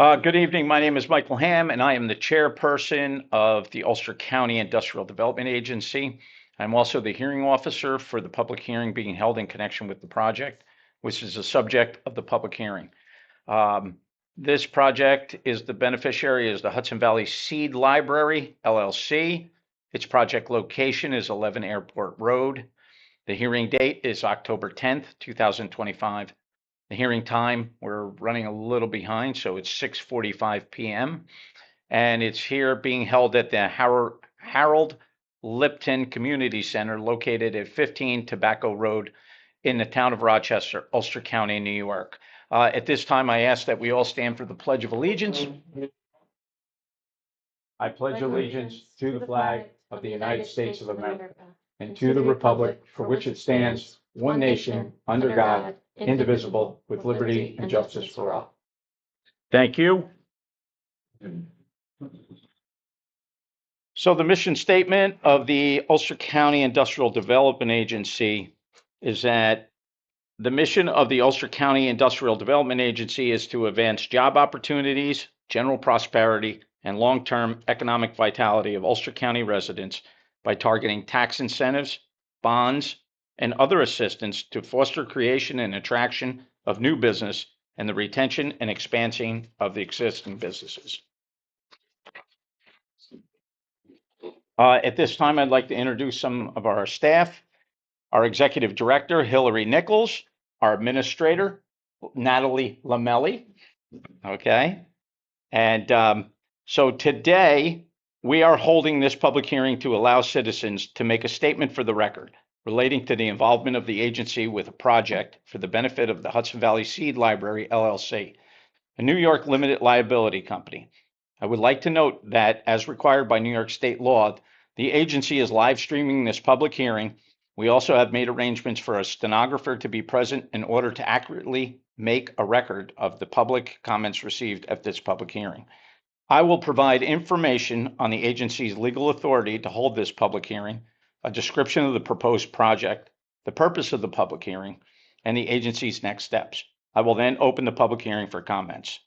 Good evening. My name is Michael Ham, and I am the chairperson of the Ulster County Industrial Development Agency. I'm also the hearing officer for the public hearing being held in connection with the project, which is the subject of the public hearing. This project is the beneficiary is the Hudson Valley Seed Library, LLC. Its project location is 11 Airport Road. The hearing date is October 10th, 2025. The hearing time, we're running a little behind, so it's 6:45 p.m. And it's here being held at the Harold Lipton Community Center located at 15 Tobacco Road in the town of Rochester, Ulster County, New York. At this time, I ask that we all stand for the Pledge of Allegiance. I pledge allegiance to the flag of the United States of America and to the republic for which it stands, one nation, under God, indivisible, with liberty and justice for all. Thank you. So the mission statement of the Ulster County Industrial Development Agency is that the mission of the Ulster County Industrial Development Agency is to advance job opportunities, general prosperity, and long-term economic vitality of Ulster County residents by targeting tax incentives, bonds, and other assistance to foster creation and attraction of new business and the retention and expansion of the existing businesses. At this time, I'd like to introduce some of our staff. Our executive director, Hillary Nichols, our administrator, Natalie Lamelli. Okay. And so today we are holding this public hearing to allow citizens to make a statement for the record relating to the involvement of the agency with a project for the benefit of the Hudson Valley Seed Library, LLC, a New York limited liability company. I would like to note that as required by New York state law, the agency is live streaming this public hearing. We also have made arrangements for a stenographer to be present in order to accurately make a record of the public comments received at this public hearing. I will provide information on the agency's legal authority to hold this public hearing, a description of the proposed project, the purpose of the public hearing, and the agency's next steps. I will then open the public hearing for comments.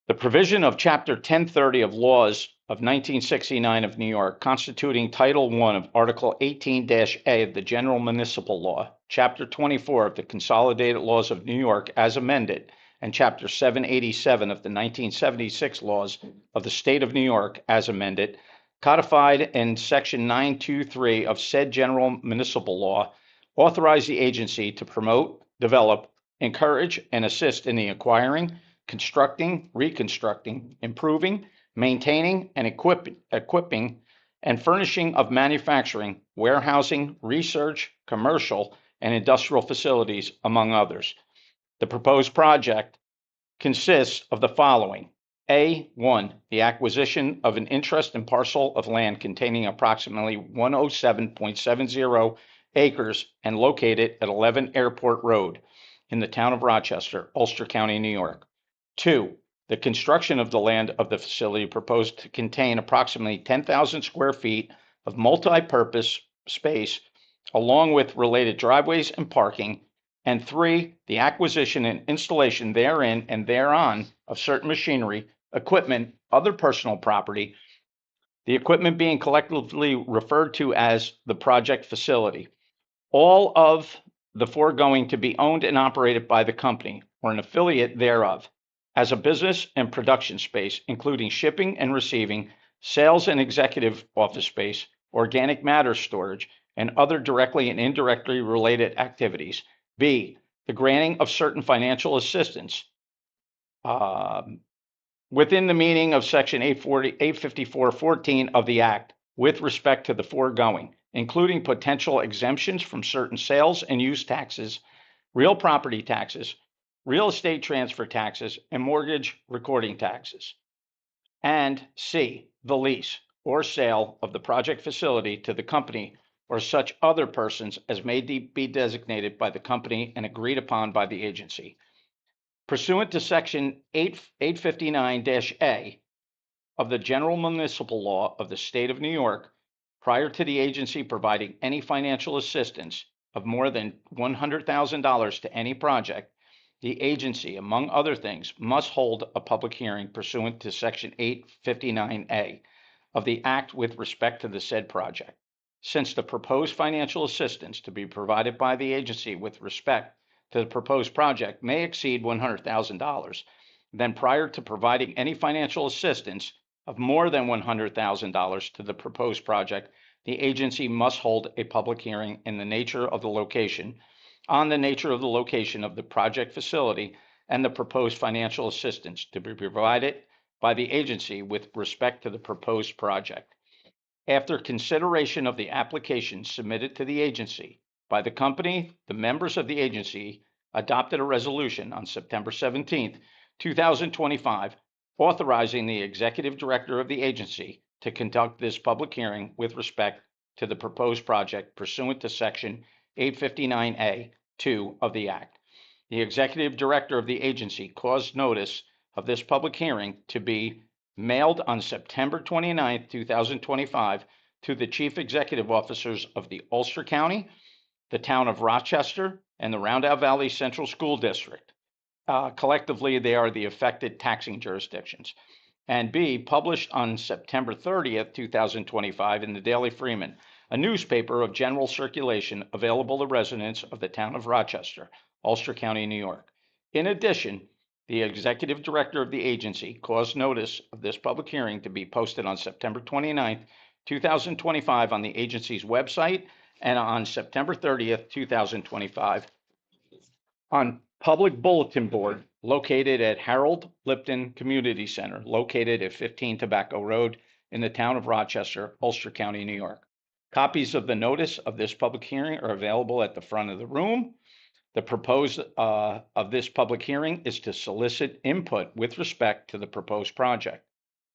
The provision of Chapter 1030 of Laws of 1969 of New York, constituting Title I of Article 18-A of the General Municipal Law, Chapter 24 of the Consolidated Laws of New York as amended, and Chapter 787 of the 1976 laws of the State of New York as amended, codified in Section 923 of said General Municipal Law, authorize the agency to promote, develop, encourage, and assist in the acquiring, constructing, reconstructing, improving, maintaining, and equipping and furnishing of manufacturing, warehousing, research, commercial, and industrial facilities, among others. The proposed project consists of the following. A1, the acquisition of an interest and parcel of land containing approximately 107.70 acres and located at 11 Airport Road in the town of Rochester, Ulster County, New York. 2, the construction of the land of the facility proposed to contain approximately 10,000 square feet of multi-purpose space, along with related driveways and parking. And 3, the acquisition and installation therein and thereon of certain machinery, equipment, other personal property, the equipment being collectively referred to as the project facility. All of the foregoing to be owned and operated by the company or an affiliate thereof, as a business and production space, including shipping and receiving, sales and executive office space, organic matter storage, and other directly and indirectly related activities. B, the granting of certain financial assistance within the meaning of Section 854.14 of the Act with respect to the foregoing, including potential exemptions from certain sales and use taxes, real property taxes, real estate transfer taxes, and mortgage recording taxes. And C, the lease or sale of the project facility to the company or such other persons as may be designated by the company and agreed upon by the agency. Pursuant to Section 859-A of the General Municipal Law of the State of New York, prior to the agency providing any financial assistance of more than $100,000 to any project, the agency, among other things, must hold a public hearing pursuant to Section 859A of the Act with respect to the said project. Since the proposed financial assistance to be provided by the agency with respect to the proposed project may exceed $100,000, then prior to providing any financial assistance of more than $100,000 to the proposed project, the agency must hold a public hearing on the nature of the location of the project facility and the proposed financial assistance to be provided by the agency with respect to the proposed project. After consideration of the application submitted to the agency by the company, the members of the agency adopted a resolution on September 17th, 2025, authorizing the executive director of the agency to conduct this public hearing with respect to the proposed project pursuant to Section 859A(2) of the Act. The executive director of the agency caused notice of this public hearing to be mailed on September 29th, 2025, to the chief executive officers of the Ulster County, the town of Rochester, and the Roundout Valley Central School District. Collectively, they are the affected taxing jurisdictions. And B, published on September 30th, 2025 in the Daily Freeman, a newspaper of general circulation available to residents of the town of Rochester, Ulster County, New York. In addition, the executive director of the agency caused notice of this public hearing to be posted on September 29th, 2025 on the agency's website and on September 30th, 2025 on public bulletin board located at Harold Lipton Community Center, located at 15 Tobacco Road in the town of Rochester, Ulster County, New York. Copies of the notice of this public hearing are available at the front of the room. The purpose of this public hearing is to solicit input with respect to the proposed project.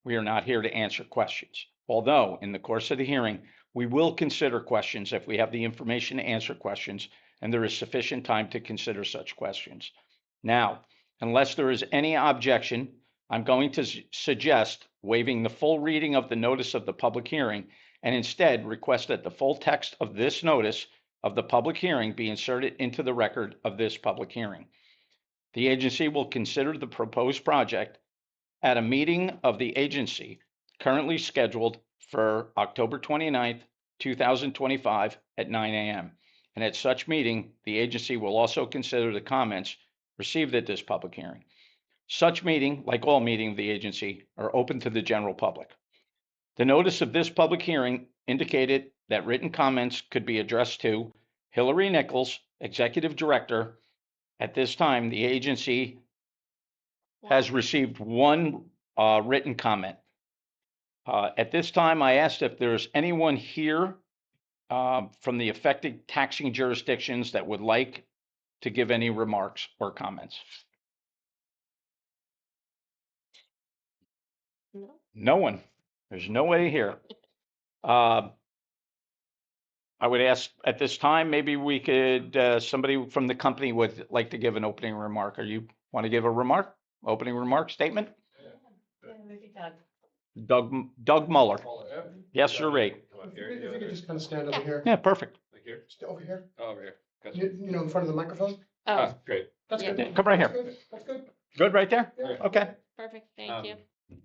We are not here to answer questions, although in the course of the hearing, we will consider questions if we have the information to answer questions and there is sufficient time to consider such questions. Now, unless there is any objection, I'm going to suggest waiving the full reading of the notice of the public hearing and instead request that the full text of this notice of the public hearing be inserted into the record of this public hearing. The agency will consider the proposed project at a meeting of the agency currently scheduled for October 29th, 2025 at 9 a.m. And at such meeting, the agency will also consider the comments received at this public hearing. Such meeting, like all meetings of the agency, are open to the general public. The notice of this public hearing indicated that written comments could be addressed to Hillary Nichols, Executive Director. At this time, the agency has received one written comment. At this time, I asked if there's anyone here from the affected taxing jurisdictions that would like to give any remarks or comments. No. No one. There's nobody here. I would ask at this time, maybe we could, somebody from the company would like to give an opening remark. Or you want to give a remark, opening remark statement? Yeah, maybe Doug. Doug Muller. Yes, sir, Ray. If you could just kind of stand over here. Yeah, perfect. Like here? Just over here. Oh, over here. Gotcha. You know, in front of the microphone. Oh, Ah, great. That's Yeah. good. Come right That's here. good. That's good. Good right there? Yeah. Okay. perfect, thank you.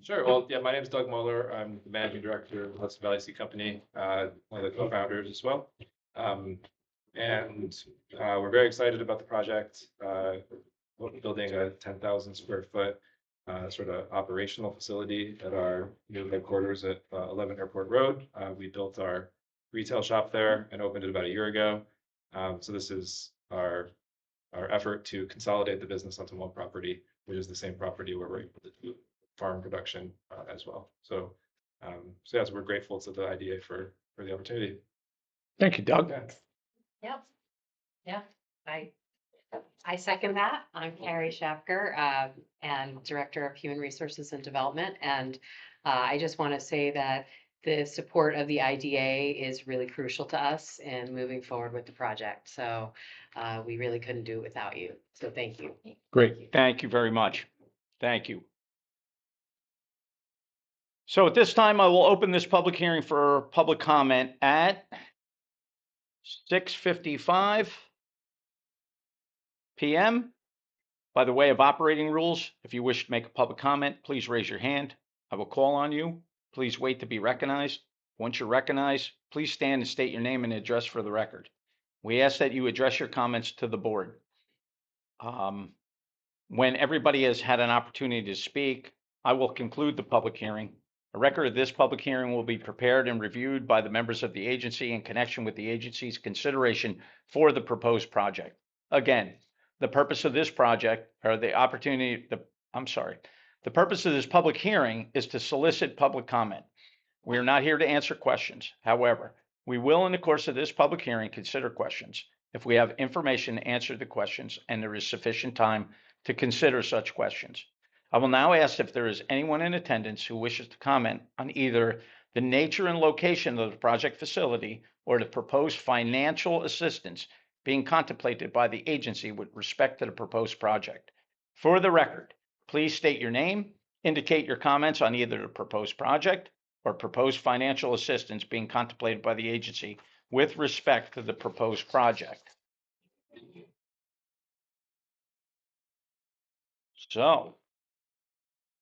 Sure. Well, yeah, my name is Doug Muller. I'm the managing director of Hudson Valley Seed Company, one of the co-founders as well. We're very excited about the project. We're building a 10,000 square foot sort of operational facility at our new headquarters at 11 Airport Road. We built our retail shop there and opened it about a year ago. So this is our effort to consolidate the business onto one property, which is the same property where we're able to do farm production as well. So yes, we're grateful to the IDA for the opportunity. Thank you, Doug. Yeah. Yeah, I second that. I'm Carrie Schafker, and Director of Human Resources and Development. And I just want to say that the support of the IDA is really crucial to us in moving forward with the project. So we really couldn't do it without you. So thank you. Great. Thank you very much. Thank you. So at this time, I will open this public hearing for public comment at 6:55 p.m. By the way of operating rules, if you wish to make a public comment, please raise your hand. I will call on you. Please wait to be recognized. Once you're recognized, please stand and state your name and address for the record. We ask that you address your comments to the board. When everybody has had an opportunity to speak, I will conclude the public hearing. A record of this public hearing will be prepared and reviewed by the members of the agency in connection with the agency's consideration for the proposed project. Again, the purpose of this project, or the purpose of this public hearing is to solicit public comment. We are not here to answer questions. However, we will, in the course of this public hearing, consider questions if we have information to answer the questions and there is sufficient time to consider such questions. I will now ask if there is anyone in attendance who wishes to comment on either the nature and location of the project facility or the proposed financial assistance being contemplated by the agency with respect to the proposed project. For the record, please state your name, indicate your comments on either the proposed project or proposed financial assistance being contemplated by the agency with respect to the proposed project. So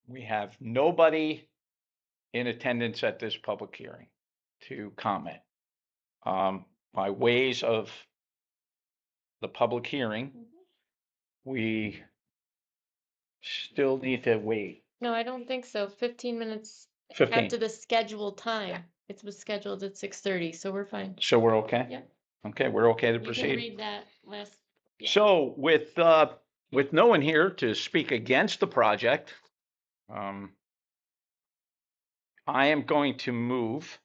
we have nobody in attendance at this public hearing to comment. By ways of the public hearing, we still need to wait No, I don't think so. 15 minutes 15. after the scheduled time. It was scheduled at 6:30, so we're fine. So we're okay? Yeah. Okay, we're okay to You can proceed. read that last. Yeah. So with no one here to speak against the project, I am going to move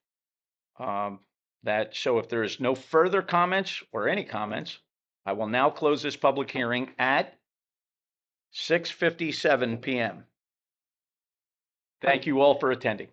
that. So if there is no further comments or any comments, I will now close this public hearing at 6:57 p.m. Thank you all for attending.